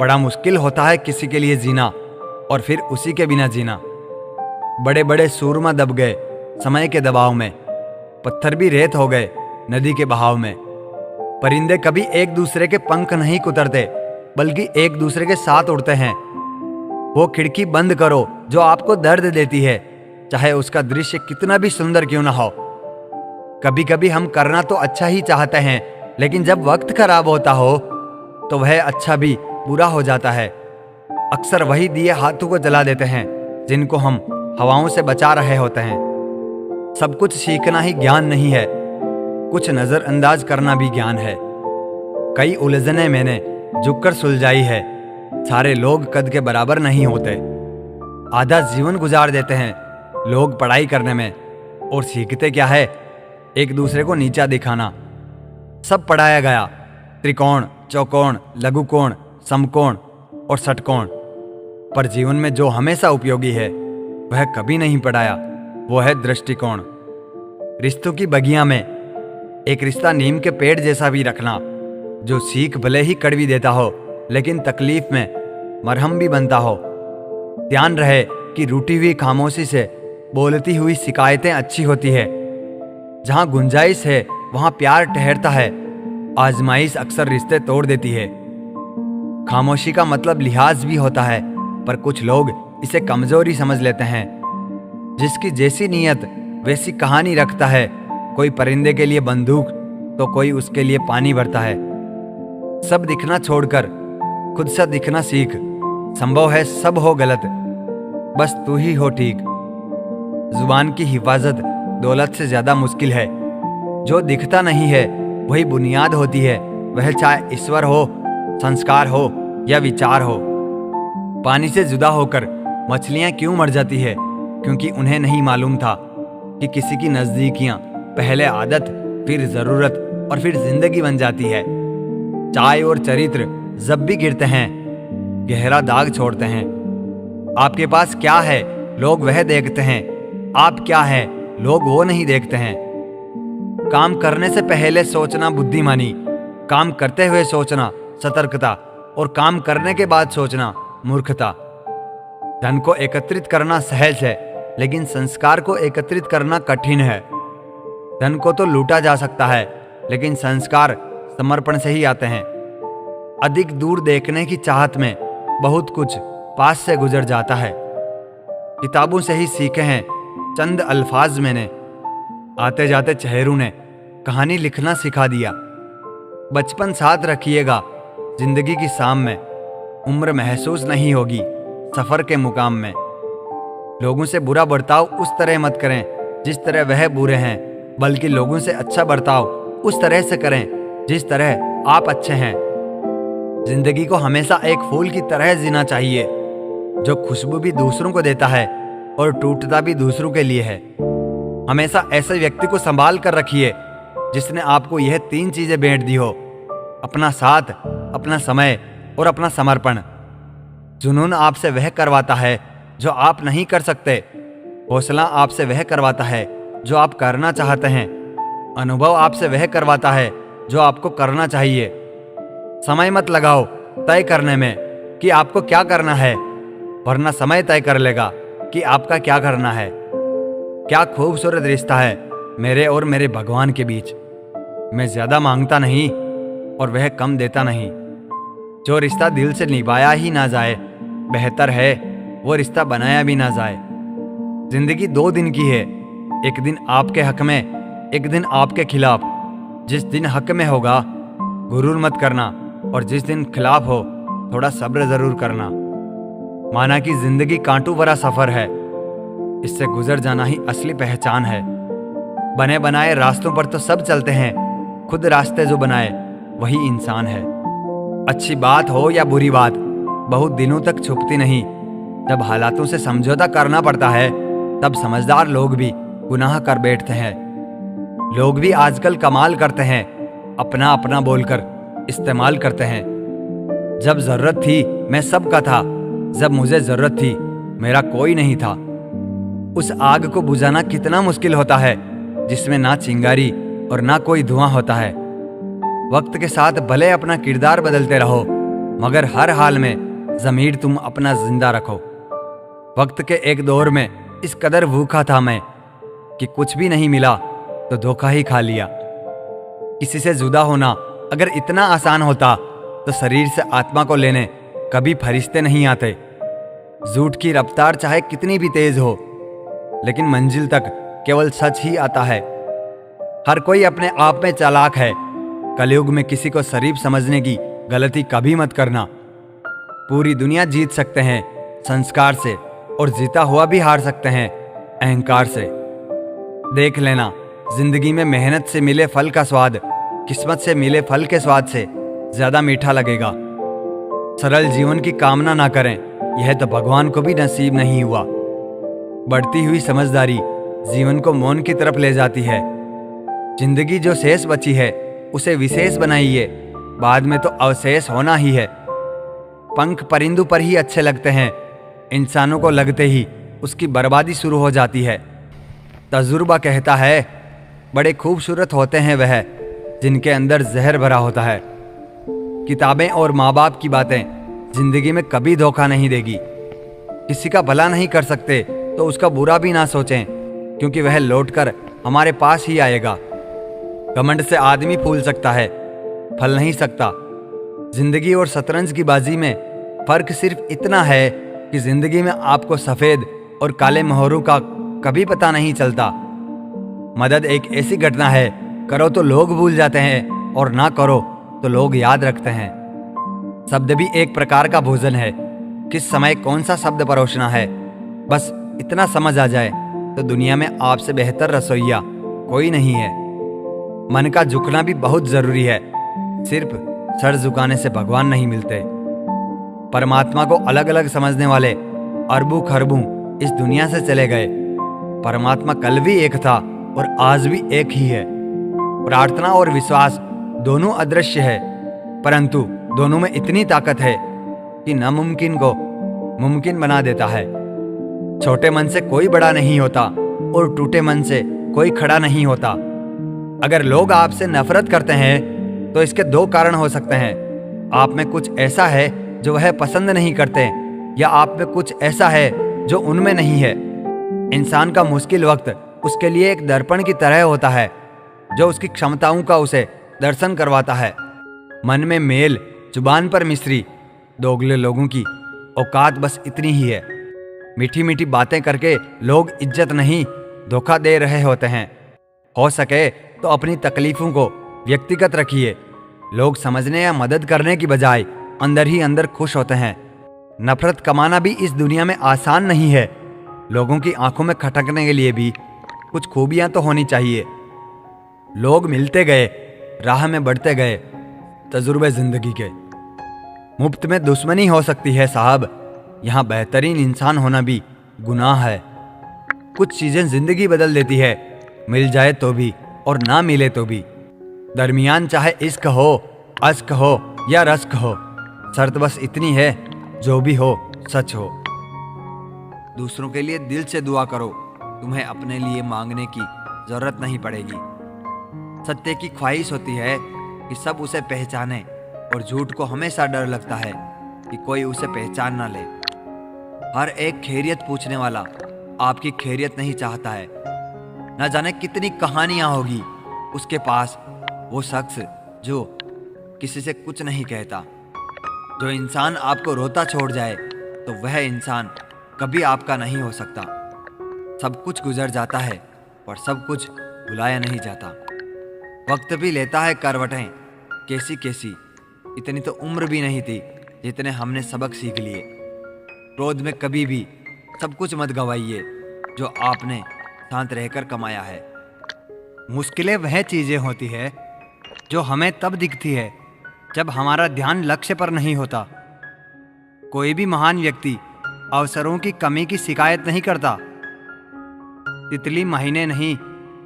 बड़ा मुश्किल होता है किसी के लिए जीना और फिर उसी के बिना जीना। बड़े बड़े सूरमा दब गए समय के दबाव में, पत्थर भी रेत हो गए नदी के बहाव में। परिंदे कभी एक दूसरे के पंख नहीं कुतरते, बल्कि एक दूसरे के साथ उड़ते हैं। वो खिड़की बंद करो जो आपको दर्द देती है, चाहे उसका दृश्य कितना भी सुंदर क्यों ना हो। कभी कभी हम करना तो अच्छा ही चाहते हैं, लेकिन जब वक्त खराब होता हो तो वह अच्छा भी बुरा हो जाता है। अक्सर वही दिए हाथों को जला देते हैं जिनको हम हवाओं से बचा रहे होते हैं। सब कुछ सीखना ही ज्ञान नहीं है, कुछ नजरअंदाज करना भी ज्ञान है। कई उलझने मैंने झुककर सुलझाई है। सारे लोग कद के बराबर नहीं होते। आधा जीवन गुजार देते हैं लोग पढ़ाई करने में, और सीखते क्या है? एक दूसरे को नीचा दिखाना। सब पढ़ाया गया, त्रिकोण, चौकोण, लघुकोण, समकोण और षटकोण, पर जीवन में जो हमेशा उपयोगी है वह कभी नहीं पढ़ाया, वो है दृष्टिकोण। रिश्तों की बगिया में एक रिश्ता नीम के पेड़ जैसा भी रखना, जो सीख भले ही कड़वी देता हो लेकिन तकलीफ में मरहम भी बनता हो। ध्यान रहे कि रूठी हुई खामोशी से बोलती हुई शिकायतें अच्छी होती है। जहां गुंजाइश है वहां प्यार ठहरता है। आजमाइश अक्सर रिश्ते तोड़ देती है। खामोशी का मतलब लिहाज भी होता है, पर कुछ लोग इसे कमजोरी समझ लेते हैं। जिसकी जैसी नीयत वैसी कहानी रखता है। कोई परिंदे के लिए बंदूक तो कोई उसके लिए पानी भरता है। सब दिखना छोड़कर खुद से दिखना सीख। संभव है सब हो गलत, बस तू ही हो ठीक। जुबान की हिफाजत दौलत से ज्यादा मुश्किल है। जो दिखता नहीं है वही बुनियाद होती है, वह चाहे ईश्वर हो, संस्कार हो या विचार हो। पानी से जुदा होकर मछलियां क्यों मर जाती है? क्योंकि उन्हें नहीं मालूम था कि किसी की नजदीकियां पहले आदत, फिर जरूरत और फिर जिंदगी बन जाती है। चाय और चरित्र जब भी गिरते हैं गहरा दाग छोड़ते हैं। आपके पास क्या है लोग वह देखते हैं, आप क्या है लोग वो नहीं देखते हैं। काम करने से पहले सोचना बुद्धिमानी, काम करते हुए सोचना सतर्कता, और काम करने के बाद सोचना मूर्खता। धन को एकत्रित करना सहज है, लेकिन संस्कार को एकत्रित करना कठिन है। धन को तो लूटा जा सकता है, लेकिन संस्कार समर्पण से ही आते हैं। अधिक दूर देखने की चाहत में बहुत कुछ पास से गुजर जाता है। किताबों से ही सीखे हैं चंद अल्फाज मैंने, आते जाते चेहरों ने कहानी लिखना सिखा दिया। बचपन साथ रखिएगा जिंदगी की शाम में, उम्र महसूस नहीं होगी सफर के मुकाम में। लोगों से बुरा बर्ताव उस तरह मत करें जिस तरह वह बुरे हैं, बल्कि लोगों से अच्छा बर्ताव उस तरह से करें जिस तरह आप अच्छे हैं। जिंदगी को हमेशा एक फूल की तरह जीना चाहिए, जो खुशबू भी दूसरों को देता है और टूटता भी दूसरों के लिए है। हमेशा ऐसे व्यक्ति को संभाल कर रखिए जिसने आपको यह 3 चीजें भेंट दी हो: अपना साथ, अपना समय और अपना समर्पण। जुनून आपसे वह करवाता है जो आप नहीं कर सकते। हौसला आपसे वह करवाता है जो आप करना चाहते हैं। अनुभव आपसे वह करवाता है जो आपको करना चाहिए। समय मत लगाओ तय करने में कि आपको क्या करना है, वरना समय तय कर लेगा कि आपका क्या करना है। क्या खूबसूरत रिश्ता है मेरे और मेरे भगवान के बीच। मैं ज्यादा मांगता नहीं और वह कम देता नहीं। जो रिश्ता दिल से निभाया ही ना जाए, बेहतर है वो रिश्ता बनाया भी ना जाए। जिंदगी 2 दिन की है, एक दिन आपके हक में, एक दिन आपके खिलाफ। जिस दिन हक में होगा गुरूर मत करना, और जिस दिन खिलाफ हो थोड़ा सब्र जरूर करना। माना कि जिंदगी कांटों भरा सफर है, इससे गुजर जाना ही असली पहचान है। बने बनाए रास्तों पर तो सब चलते हैं, खुद रास्ते जो बनाए वही इंसान है। अच्छी बात हो या बुरी बात बहुत दिनों तक छुपती नहीं। जब हालातों से समझौता करना पड़ता है तब समझदार लोग भी गुनाह कर बैठते हैं। लोग भी आजकल कमाल करते हैं, अपना अपना बोलकर इस्तेमाल करते हैं। जब जरूरत थी मैं सबका था, जब मुझे जरूरत थी मेरा कोई नहीं था। उस आग को बुझाना कितना मुश्किल होता है जिसमें ना चिंगारी और ना कोई धुआं होता है। वक्त के साथ भले अपना किरदार बदलते रहो, मगर हर हाल में ज़मीर तुम अपना जिंदा रखो। वक्त के एक दौर में इस कदर भूखा था मैं कि कुछ भी नहीं मिला तो धोखा ही खा लिया। किसी से जुदा होना अगर इतना आसान होता तो शरीर से आत्मा को लेने कभी फरिश्ते नहीं आते। झूठ की रफ्तार चाहे कितनी भी तेज हो, लेकिन मंजिल तक केवल सच ही आता है। हर कोई अपने आप में चालाक है। कलयुग में किसी को शरीफ समझने की गलती कभी मत करना। पूरी दुनिया जीत सकते हैं संस्कार से, और जीता हुआ भी हार सकते हैं अहंकार से। देख लेना, जिंदगी में मेहनत से मिले फल का स्वाद किस्मत से मिले फल के स्वाद से ज्यादा मीठा लगेगा। सरल जीवन की कामना ना करें, यह तो भगवान को भी नसीब नहीं हुआ। बढ़ती हुई समझदारी जीवन को मौन की तरफ ले जाती है। जिंदगी जो शेष बची है उसे विशेष बनाइए, बाद में तो अवशेष होना ही है। पंख परिंदों पर ही अच्छे लगते हैं, इंसानों को लगते ही उसकी बर्बादी शुरू हो जाती है। तजुर्बा कहता है बड़े खूबसूरत होते हैं वह जिनके अंदर जहर भरा होता है। किताबें और माँ बाप की बातें जिंदगी में कभी धोखा नहीं देगी। किसी का भला नहीं कर सकते तो उसका बुरा भी ना सोचें, क्योंकि वह लौटकर हमारे पास ही आएगा। घमंड से आदमी फूल सकता है, फल नहीं सकता। जिंदगी और शतरंज की बाजी में फर्क सिर्फ इतना है कि जिंदगी में आपको सफेद और काले मोहरों का कभी पता नहीं चलता। मदद एक ऐसी घटना है, करो तो लोग भूल जाते हैं और ना करो तो लोग याद रखते हैं। शब्द भी एक प्रकार का भोजन है। किस समय कौन सा शब्द परोसना है, बस इतना समझ आ जाए तो दुनिया में आपसे बेहतर रसोइया कोई नहीं है। मन का झुकना भी बहुत जरूरी है। सिर्फ सर झुकाने से भगवान नहीं मिलते। परमात्मा को अलग अलग समझने वाले अरबों खरबों इस दुनिया से चले गए। परमात्मा कल भी एक था और आज भी एक ही है। प्रार्थना और विश्वास दोनों अदृश्य है, परंतु दोनों में इतनी ताकत है कि नामुमकिन को मुमकिन बना देता है। छोटे मन से कोई बड़ा नहीं होता और टूटे मन से कोई खड़ा नहीं होता। अगर लोग आपसे नफरत करते हैं तो इसके दो कारण हो सकते हैं। आप में कुछ ऐसा है जो वह पसंद नहीं करते, या आप में कुछ ऐसा है जो उनमें नहीं है। इंसान का मुश्किल वक्त उसके लिए एक दर्पण की तरह होता है जो उसकी क्षमताओं का उसे दर्शन करवाता है। मन में मेल, जुबान पर मिश्री, दोगले लोगों की औकात बस इतनी ही है। मीठी मीठी बातें करके लोग इज्जत नहीं धोखा दे रहे होते हैं। हो सके तो अपनी तकलीफों को व्यक्तिगत रखिए। लोग समझने या मदद करने की बजाय अंदर ही अंदर खुश होते हैं। नफरत कमाना भी इस दुनिया में आसान नहीं है। लोगों की आंखों में खटकने के लिए भी कुछ खूबियां तो होनी चाहिए। लोग मिलते गए, राह में बढ़ते गए, तजुर्बे जिंदगी के। मुफ्त में दुश्मनी हो सकती है साहब, यहाँ बेहतरीन इंसान होना भी गुनाह है। कुछ चीजें जिंदगी बदल देती है, मिल जाए तो भी और ना मिले तो भी। दरमियान चाहे इश्क हो, अश्क हो या रश्क हो, शर्त बस इतनी है जो भी हो सच हो। दूसरों के लिए दिल से दुआ करो, तुम्हें अपने लिए मांगने की जरूरत नहीं पड़ेगी। सत्य की ख्वाहिश होती है कि सब उसे पहचाने, और झूठ को हमेशा डर लगता है कि कोई उसे पहचान ना ले। हर एक खैरियत पूछने वाला आपकी खैरियत नहीं चाहता है। न जाने कितनी कहानियां होगी उसके पास, वो शख्स जो किसी से कुछ नहीं कहता। जो इंसान आपको रोता छोड़ जाए तो वह इंसान कभी आपका नहीं हो सकता। सब कुछ गुजर जाता है पर सब कुछ भुलाया नहीं जाता। वक्त भी लेता है करवटें कैसी कैसी, इतनी तो उम्र भी नहीं थी जितने हमने सबक सीख लिए। क्रोध में कभी भी सब कुछ मत गवाइए जो आपने शांत रहकर कमाया है। मुश्किलें वह चीजें होती है जो हमें तब दिखती है जब हमारा ध्यान लक्ष्य पर नहीं होता। कोई भी महान व्यक्ति अवसरों की कमी की शिकायत नहीं करता। तितली महीने नहीं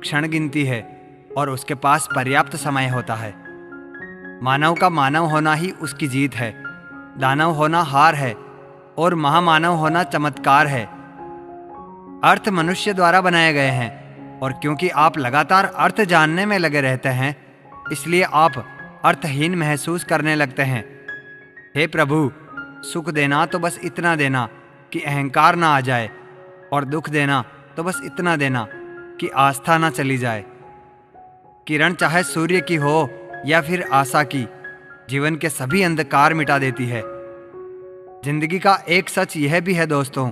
क्षण गिनती है और उसके पास पर्याप्त समय होता है। मानव का मानव होना ही उसकी जीत है। दानव होना हार है और महामानव होना चमत्कार है। अर्थ मनुष्य द्वारा बनाए गए हैं, और क्योंकि आप लगातार अर्थ जानने में लगे रहते हैं, इसलिए आप अर्थहीन महसूस करने लगते हैं। हे प्रभु, सुख देना तो बस इतना देना कि अहंकार ना आ जाए, और दुख देना तो बस इतना देना कि आस्था ना चली जाए। किरण चाहे सूर्य की हो या फिर आशा की, जीवन के सभी अंधकार मिटा देती है। जिंदगी का एक सच यह भी है दोस्तों,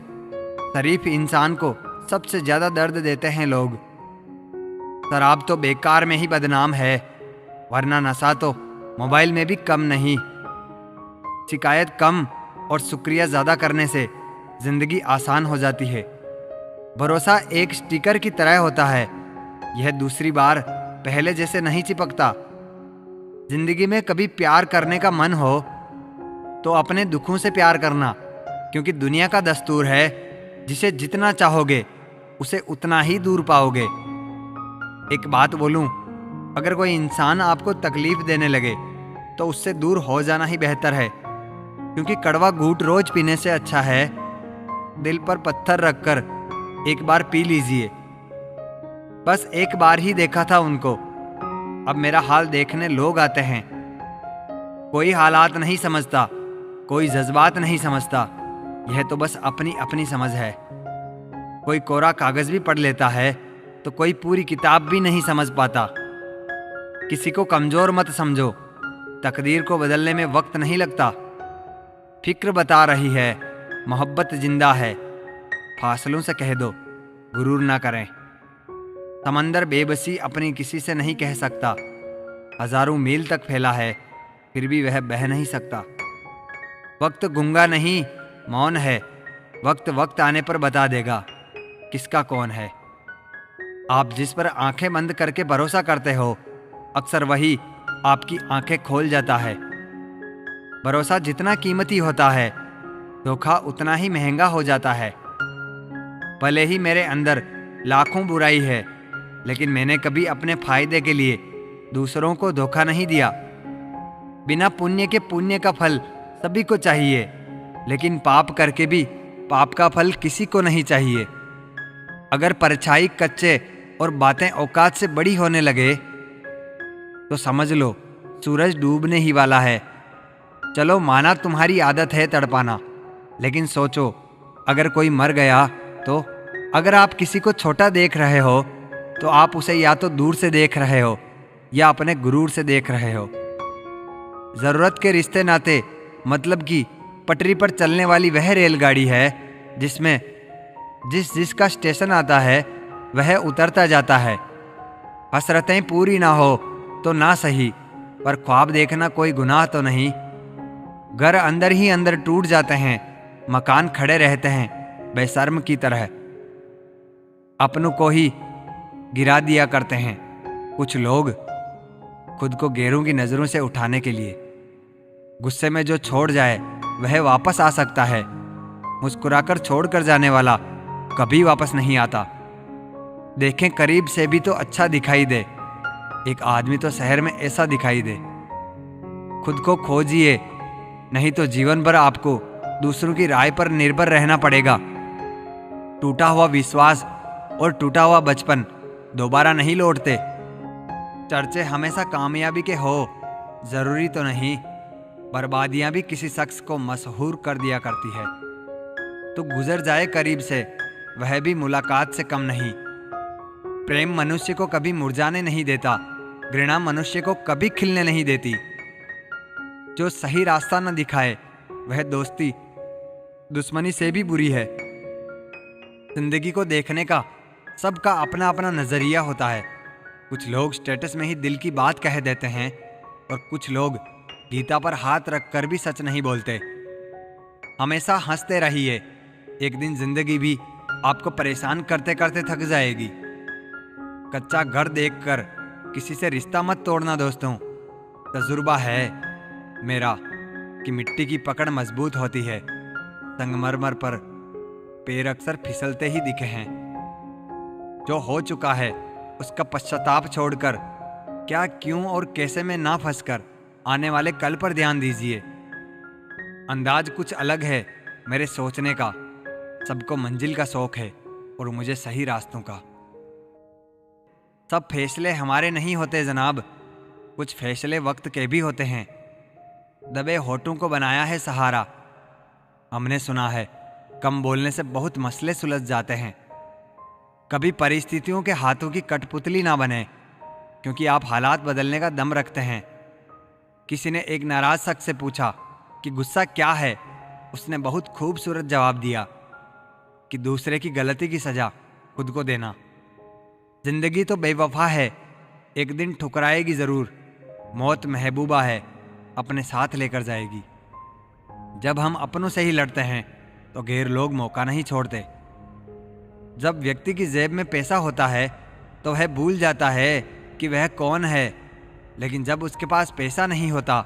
शरीफ इंसान को सबसे ज्यादा दर्द देते हैं लोग। शराब तो बेकार में ही बदनाम है, वरना नशा तो मोबाइल में भी कम नहीं। शिकायत कम और शुक्रिया ज्यादा करने से जिंदगी आसान हो जाती है। भरोसा एक स्टिकर की तरह होता है, यह दूसरी बार पहले जैसे नहीं चिपकता। जिंदगी में कभी प्यार करने का मन हो तो अपने दुखों से प्यार करना, क्योंकि दुनिया का दस्तूर है जिसे जितना चाहोगे उसे उतना ही दूर पाओगे। एक बात बोलूं, अगर कोई इंसान आपको तकलीफ देने लगे तो उससे दूर हो जाना ही बेहतर है, क्योंकि कड़वा घूंट रोज पीने से अच्छा है दिल पर पत्थर रखकर एक बार पी लीजिए। बस एक बार ही देखा था उनको, अब मेरा हाल देखने लोग आते हैं। कोई हालात नहीं समझता, कोई जज्बात नहीं समझता, यह तो बस अपनी अपनी समझ है। कोई कोरा कागज भी पढ़ लेता है तो कोई पूरी किताब भी नहीं समझ पाता। किसी को कमजोर मत समझो, तकदीर को बदलने में वक्त नहीं लगता। फिक्र बता रही है, मोहब्बत जिंदा है, फासलों से कह दो गुरूर ना करें। समंदर बेबसी अपनी किसी से नहीं कह सकता, हजारों मील तक फैला है फिर भी वह बह नहीं सकता। वक्त गूंगा नहीं, मौन है, वक्त वक्त आने पर बता देगा किसका कौन है। आप जिस पर आंखें बंद करके भरोसा करते हो, अक्सर वही आपकी आंखें खोल जाता है। भरोसा जितना कीमती होता है, धोखा उतना ही महंगा हो जाता है। भले ही मेरे अंदर लाखों बुराई है, लेकिन मैंने कभी अपने फायदे के लिए दूसरों को धोखा नहीं दिया। बिना पुण्य के पुण्य का फल सभी को चाहिए, लेकिन पाप करके भी पाप का फल किसी को नहीं चाहिए। अगर परछाई कच्चे और बातें औकात से बड़ी होने लगे तो समझ लो सूरज डूबने ही वाला है। चलो माना तुम्हारी आदत है तड़पाना, लेकिन सोचो अगर कोई मर गया तो? अगर आप किसी को छोटा देख रहे हो तो आप उसे या तो दूर से देख रहे हो या अपने गुरूर से देख रहे हो। जरूरत के रिश्ते नाते मतलब कि पटरी पर चलने वाली वह रेलगाड़ी है जिसमें जिसका स्टेशन आता है वह उतरता जाता है। हसरतें पूरी ना हो तो ना सही, पर ख्वाब देखना कोई गुनाह तो नहीं। घर अंदर ही अंदर टूट जाते हैं, मकान खड़े रहते हैं बेशर्म की तरह। अपनों को ही गिरा दिया करते हैं कुछ लोग, खुद को गैरों की नजरों से उठाने के लिए। गुस्से में जो छोड़ जाए वह वापस आ सकता है, मुस्कुराकर छोड़कर जाने वाला कभी वापस नहीं आता। देखें करीब से भी तो अच्छा दिखाई दे, एक आदमी तो शहर में ऐसा दिखाई दे। खुद को खोजिए, नहीं तो जीवन भर आपको दूसरों की राय पर निर्भर रहना पड़ेगा। टूटा हुआ विश्वास और टूटा हुआ बचपन दोबारा नहीं लौटते। चर्चे हमेशा कामयाबी के हो जरूरी तो नहीं, बर्बादियां भी किसी शख्स को मशहूर कर दिया करती है। तो गुजर जाए करीब से वह भी मुलाकात से कम नहीं। प्रेम मनुष्य को कभी मुरझाने नहीं देता, घृणा मनुष्य को कभी खिलने नहीं देती। जो सही रास्ता न दिखाए वह दोस्ती दुश्मनी से भी बुरी है। जिंदगी को देखने का सबका अपना अपना नजरिया होता है। कुछ लोग स्टेटस में ही दिल की बात कह देते हैं और कुछ लोग गीता पर हाथ रखकर भी सच नहीं बोलते। हमेशा हंसते रहिए, एक दिन जिंदगी भी आपको परेशान करते करते थक जाएगी। कच्चा घर देखकर किसी से रिश्ता मत तोड़ना दोस्तों। तजुर्बा है मेरा कि मिट्टी की पकड़ मजबूत होती है, संगमरमर पर पैर अक्सर फिसलते ही दिखे हैं। जो हो चुका है उसका पश्चाताप छोड़कर क्या क्यों और कैसे में ना फंसकर आने वाले कल पर ध्यान दीजिए। अंदाज कुछ अलग है मेरे सोचने का, सबको मंजिल का शौक है और मुझे सही रास्तों का। सब फैसले हमारे नहीं होते जनाब, कुछ फैसले वक्त के भी होते हैं। दबे होठों को बनाया है सहारा। हमने सुना है कम बोलने से बहुत मसले सुलझ जाते हैं। कभी परिस्थितियों के हाथों की कठपुतली ना बने, क्योंकि आप हालात बदलने का दम रखते हैं। किसी ने एक नाराज शख्स से पूछा कि गुस्सा क्या है। उसने बहुत खूबसूरत जवाब दिया कि दूसरे की गलती की सजा खुद को देना। जिंदगी तो बेवफा है, एक दिन ठुकराएगी जरूर। मौत महबूबा है, अपने साथ लेकर जाएगी। जब हम अपनों से ही लड़ते हैं तो गैर लोग मौका नहीं छोड़ते। जब व्यक्ति की जेब में पैसा होता है तो वह भूल जाता है कि वह कौन है, लेकिन जब उसके पास पैसा नहीं होता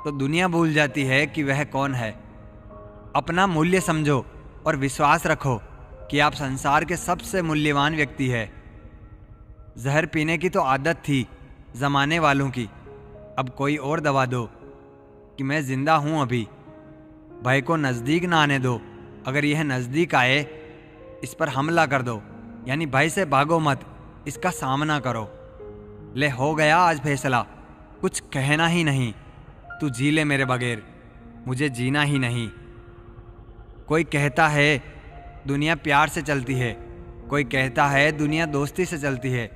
तो दुनिया भूल जाती है कि वह कौन है। अपना मूल्य समझो और विश्वास रखो कि आप संसार के सबसे मूल्यवान व्यक्ति है। जहर पीने की तो आदत थी जमाने वालों की, अब कोई और दवा दो कि मैं जिंदा हूं अभी। भय को नज़दीक ना आने दो, अगर यह नज़दीक आए इस पर हमला कर दो, यानी भय से भागो मत, इसका सामना करो। ले हो गया आज फैसला, कुछ कहना ही नहीं। तू जी ले मेरे बगैर, मुझे जीना ही नहीं। कोई कहता है दुनिया प्यार से चलती है, कोई कहता है दुनिया दोस्ती से चलती है।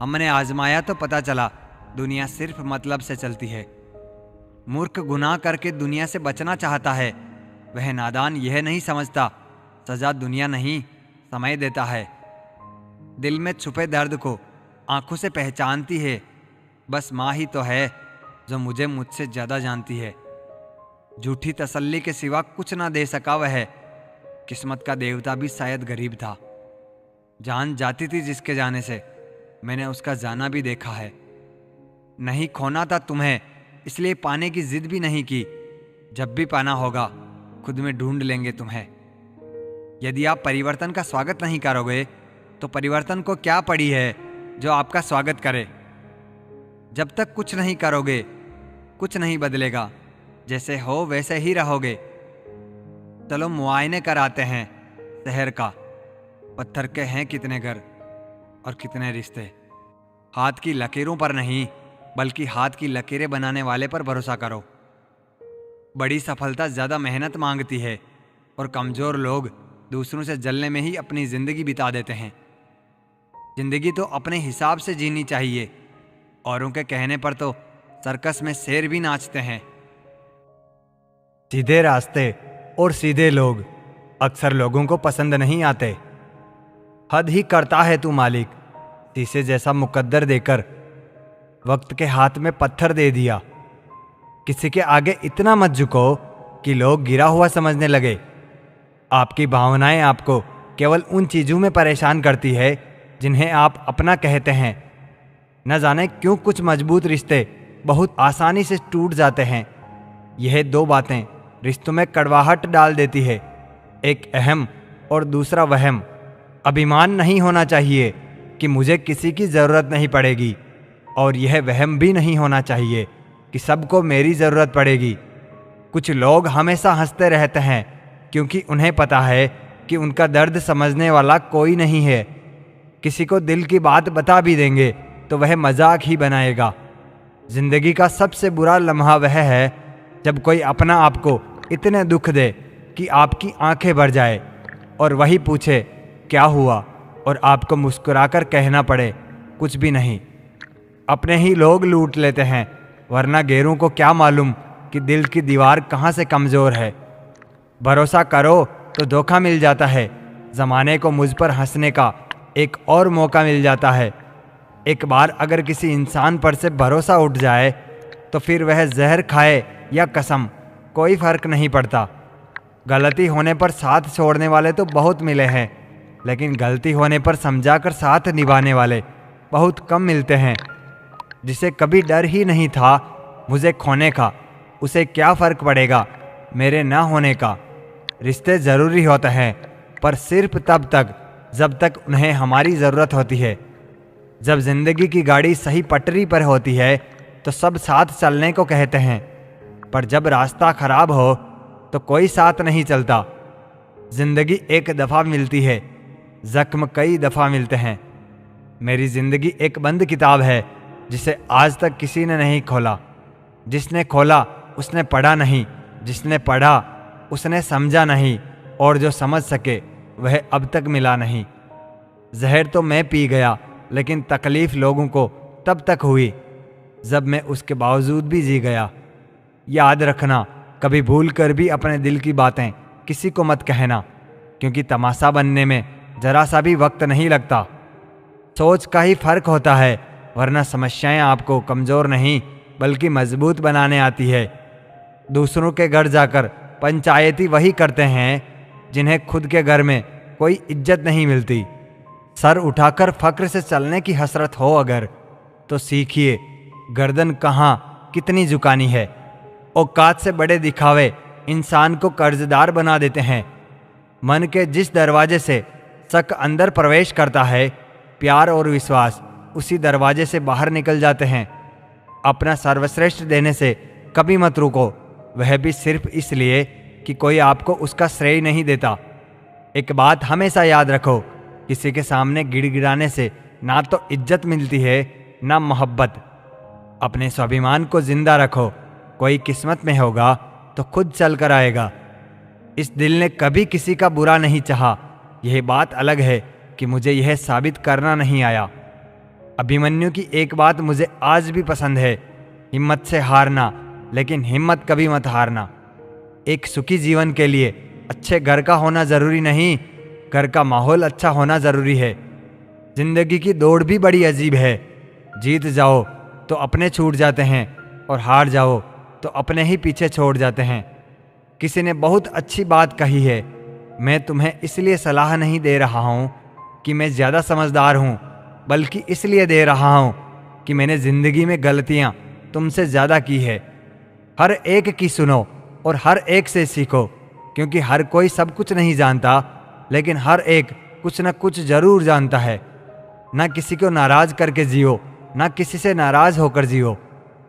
हमने आजमाया तो पता चला दुनिया सिर्फ मतलब से चलती है। मूर्ख गुनाह करके दुनिया से बचना चाहता है, वह नादान यह नहीं समझता सजा दुनिया नहीं समय देता है। दिल में छुपे दर्द को आंखों से पहचानती है, बस माँ ही तो है जो मुझे मुझसे ज़्यादा जानती है। झूठी तसल्ली के सिवा कुछ ना दे सका वह, किस्मत का देवता भी शायद गरीब था। जान जाती थी जिसके जाने से, मैंने उसका जाना भी देखा है। नहीं खोना था तुम्हें, इसलिए पाने की जिद भी नहीं की। जब भी पाना होगा खुद में ढूंढ लेंगे तुम्हें। यदि आप परिवर्तन का स्वागत नहीं करोगे तो परिवर्तन को क्या पड़ी है जो आपका स्वागत करे। जब तक कुछ नहीं करोगे कुछ नहीं बदलेगा, जैसे हो वैसे ही रहोगे। चलो मुआयने कराते हैं शहर का, पत्थर के हैं कितने घर और कितने रिश्ते। हाथ की लकीरों पर नहीं बल्कि हाथ की लकीरें बनाने वाले पर भरोसा करो। बड़ी सफलता ज़्यादा मेहनत मांगती है और कमज़ोर लोग दूसरों से जलने में ही अपनी ज़िंदगी बिता देते हैं। ज़िंदगी तो अपने हिसाब से जीनी चाहिए, औरों के कहने पर तो सर्कस में शेर भी नाचते हैं। सीधे रास्ते और सीधे लोग अक्सर लोगों को पसंद नहीं आते। हद ही करता है तू मालिक, शीशे जैसा मुकद्दर देकर वक्त के हाथ में पत्थर दे दिया। किसी के आगे इतना मत झुको कि लोग गिरा हुआ समझने लगे। आपकी भावनाएं आपको केवल उन चीज़ों में परेशान करती है जिन्हें आप अपना कहते हैं। न जाने क्यों कुछ मजबूत रिश्ते बहुत आसानी से टूट जाते हैं। यह दो बातें रिश्तों में कड़वाहट डाल देती है, एक अहम और दूसरा वहम। अभिमान नहीं होना चाहिए कि मुझे किसी की ज़रूरत नहीं पड़ेगी, और यह वहम भी नहीं होना चाहिए कि सबको मेरी ज़रूरत पड़ेगी। कुछ लोग हमेशा हंसते रहते हैं क्योंकि उन्हें पता है कि उनका दर्द समझने वाला कोई नहीं है। किसी को दिल की बात बता भी देंगे तो वह मजाक ही बनाएगा। जिंदगी का सबसे बुरा लम्हा वह है जब कोई अपना आपको इतने दुख दे कि आपकी आंखें भर जाए और वही पूछे क्या हुआ, और आपको मुस्कुराकर कहना पड़े कुछ भी नहीं। अपने ही लोग लूट लेते हैं, वरना गैरों को क्या मालूम कि दिल की दीवार कहाँ से कमज़ोर है। भरोसा करो तो धोखा मिल जाता है। ज़माने को मुझ पर हंसने का एक और मौका मिल जाता है। एक बार अगर किसी इंसान पर से भरोसा उठ जाए तो फिर वह जहर खाए या कसम, कोई फर्क नहीं पड़ता। गलती होने पर साथ छोड़ने वाले तो बहुत मिले हैं, लेकिन गलती होने पर समझाकर साथ निभाने वाले बहुत कम मिलते हैं। जिसे कभी डर ही नहीं था मुझे खोने का, उसे क्या फ़र्क पड़ेगा मेरे ना होने का। रिश्ते ज़रूरी होते हैं, पर सिर्फ तब तक जब तक उन्हें हमारी ज़रूरत होती है। जब ज़िंदगी की गाड़ी सही पटरी पर होती है तो सब साथ चलने को कहते हैं, पर जब रास्ता खराब हो तो कोई साथ नहीं चलता। ज़िंदगी एक दफ़ा मिलती है, ज़ख्म कई दफ़ा मिलते हैं। मेरी जिंदगी एक बंद किताब है जिसे आज तक किसी ने नहीं खोला। जिसने खोला उसने पढ़ा नहीं, जिसने पढ़ा उसने समझा नहीं, और जो समझ सके वह अब तक मिला नहीं। जहर तो मैं पी गया, लेकिन तकलीफ लोगों को तब तक हुई जब मैं उसके बावजूद भी जी गया। याद रखना, कभी भूल कर भी अपने दिल की बातें किसी को मत कहना, क्योंकि तमाशा बनने में जरा सा भी वक्त नहीं लगता। सोच का ही फर्क होता है, वरना समस्याएं आपको कमज़ोर नहीं बल्कि मजबूत बनाने आती है। दूसरों के घर जाकर पंचायती वही करते हैं जिन्हें खुद के घर में कोई इज्जत नहीं मिलती। सर उठाकर फक्र से चलने की हसरत हो अगर, तो सीखिए गर्दन कहाँ कितनी झुकानी है। औकात से बड़े दिखावे इंसान को कर्जदार बना देते हैं। मन के जिस दरवाजे से शक अंदर प्रवेश करता है, प्यार और विश्वास उसी दरवाजे से बाहर निकल जाते हैं। अपना सर्वश्रेष्ठ देने से कभी मत रुको, वह भी सिर्फ इसलिए कि कोई आपको उसका श्रेय नहीं देता। एक बात हमेशा याद रखो, किसी के सामने गिड़गिड़ाने से ना तो इज्जत मिलती है ना मोहब्बत। अपने स्वाभिमान को जिंदा रखो, कोई किस्मत में होगा तो खुद चल कर आएगा। इस दिल ने कभी किसी का बुरा नहीं चाहा, यह बात अलग है कि मुझे यह साबित करना नहीं आया। अभिमन्यु की एक बात मुझे आज भी पसंद है, हिम्मत से हारना, लेकिन हिम्मत कभी मत हारना। एक सुखी जीवन के लिए अच्छे घर का होना जरूरी नहीं, घर का माहौल अच्छा होना जरूरी है। जिंदगी की दौड़ भी बड़ी अजीब है, जीत जाओ तो अपने छूट जाते हैं और हार जाओ तो अपने ही पीछे छोड़ जाते हैं। किसी ने बहुत अच्छी बात कही है, मैं तुम्हें इसलिए सलाह नहीं दे रहा हूँ कि मैं ज़्यादा समझदार हूँ, बल्कि इसलिए दे रहा हूँ कि मैंने ज़िंदगी में गलतियाँ तुमसे ज़्यादा की है। हर एक की सुनो और हर एक से सीखो, क्योंकि हर कोई सब कुछ नहीं जानता, लेकिन हर एक कुछ न कुछ जरूर जानता है। ना किसी को नाराज करके जियो, ना किसी से नाराज होकर जियो।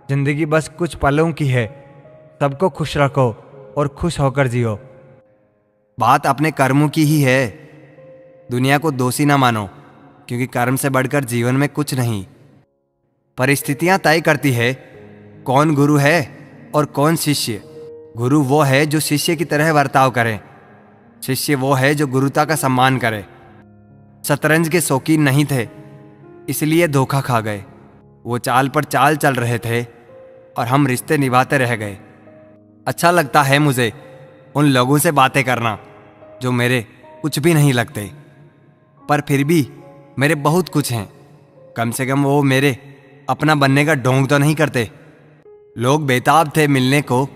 जिंदगी बस कुछ पलों की है, सबको खुश रखो और खुश होकर जियो। बात अपने कर्मों की ही है। दुनिया को दोषी ना मानो, क्योंकि कर्म से बढ़कर जीवन में कुछ नहीं। परिस्थितियां तय करती है कौन गुरु है और कौन शिष्य। गुरु वो है जो शिष्य की तरह बर्ताव करे, शिष्य वो है जो गुरुता का सम्मान करे। शतरंज के शौकीन नहीं थे, इसलिए धोखा खा गए। वो चाल पर चाल चल रहे थे और हम रिश्ते निभाते रह गए। अच्छा लगता है मुझे उन लोगों से बातें करना जो मेरे कुछ भी नहीं लगते, पर फिर भी मेरे बहुत कुछ हैं। कम से कम वो मेरे अपना बनने का ढोंग तो नहीं करते। लोग बेताब थे मिलने को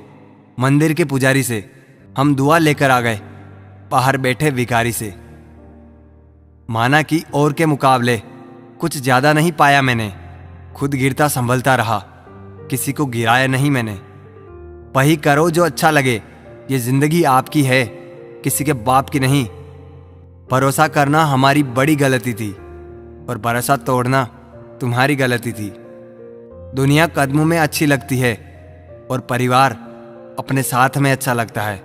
मंदिर के पुजारी से, हम दुआ लेकर आ गए बाहर बैठे भिखारी से। माना कि और के मुकाबले कुछ ज्यादा नहीं पाया मैंने, खुद गिरता संभलता रहा, किसी को गिराया नहीं मैंने। वही करो जो अच्छा लगे, ये जिंदगी आपकी है, किसी के बाप की नहीं। भरोसा करना हमारी बड़ी गलती थी और भरोसा तोड़ना तुम्हारी गलती थी। दुनिया कदमों में अच्छी लगती है और परिवार अपने साथ में अच्छा लगता है।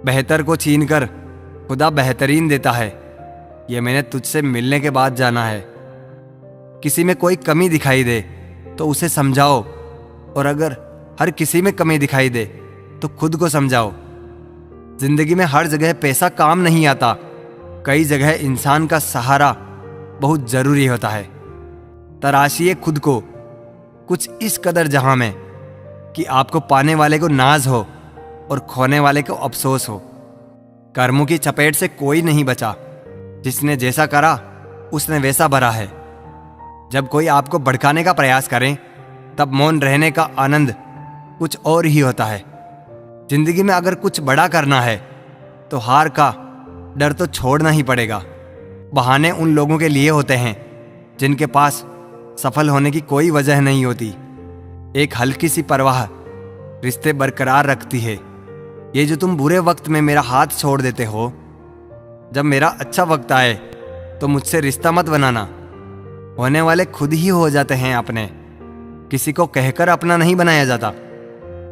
बेहतर को छीनकर खुदा बेहतरीन देता है, यह मैंने तुझसे मिलने के बाद जाना है। किसी में कोई कमी दिखाई दे तो उसे समझाओ, और अगर हर किसी में कमी दिखाई दे तो खुद को समझाओ। जिंदगी में हर जगह पैसा काम नहीं आता, कई जगह इंसान का सहारा बहुत जरूरी होता है। तराशिए खुद को कुछ इस कदर जहां में कि आपको पाने वाले को नाज हो और खोने वाले को अफसोस हो। कर्मों की चपेट से कोई नहीं बचा, जिसने जैसा करा उसने वैसा भरा है। जब कोई आपको भड़काने का प्रयास करे तब मौन रहने का आनंद कुछ और ही होता है। जिंदगी में अगर कुछ बड़ा करना है तो हार का डर तो छोड़ना ही पड़ेगा। बहाने उन लोगों के लिए होते हैं जिनके पास सफल होने की कोई वजह नहीं होती। एक हल्की सी परवाह रिश्ते बरकरार रखती है। ये जो तुम बुरे वक्त में मेरा हाथ छोड़ देते हो, जब मेरा अच्छा वक्त आए तो मुझसे रिश्ता मत बनाना। होने वाले खुद ही हो जाते हैं अपने, किसी को कहकर अपना नहीं बनाया जाता।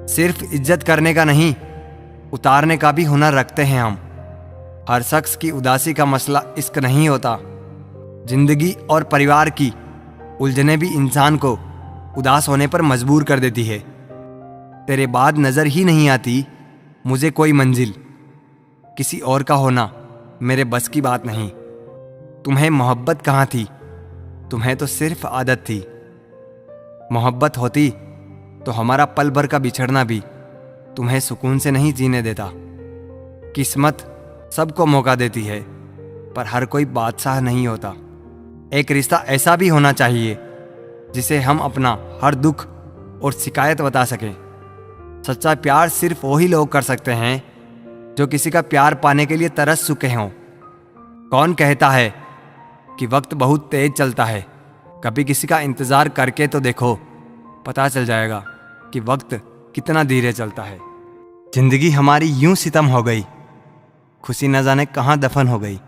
सिर्फ इज्जत करने का नहीं, उतारने का भी हुनर रखते हैं हम। हर शख्स की उदासी का मसला इश्क नहीं होता, जिंदगी और परिवार की उलझनें भी इंसान को उदास होने पर मजबूर कर देती है। तेरे बाद नजर ही नहीं आती मुझे कोई मंजिल, किसी और का होना मेरे बस की बात नहीं। तुम्हें मोहब्बत कहाँ थी, तुम्हें तो सिर्फ आदत थी। मोहब्बत होती तो हमारा पल भर का बिछड़ना भी तुम्हें सुकून से नहीं जीने देता। किस्मत सबको मौका देती है, पर हर कोई बादशाह नहीं होता। एक रिश्ता ऐसा भी होना चाहिए जिसे हम अपना हर दुख और शिकायत बता सकें। सच्चा प्यार सिर्फ वही लोग कर सकते हैं जो किसी का प्यार पाने के लिए तरस चुके हों। कौन कहता है कि वक्त बहुत तेज चलता है, कभी किसी का इंतज़ार करके तो देखो, पता चल जाएगा कि वक्त कितना धीरे चलता है। जिंदगी हमारी यूं सितम हो गई, खुशी न जाने कहाँ दफन हो गई।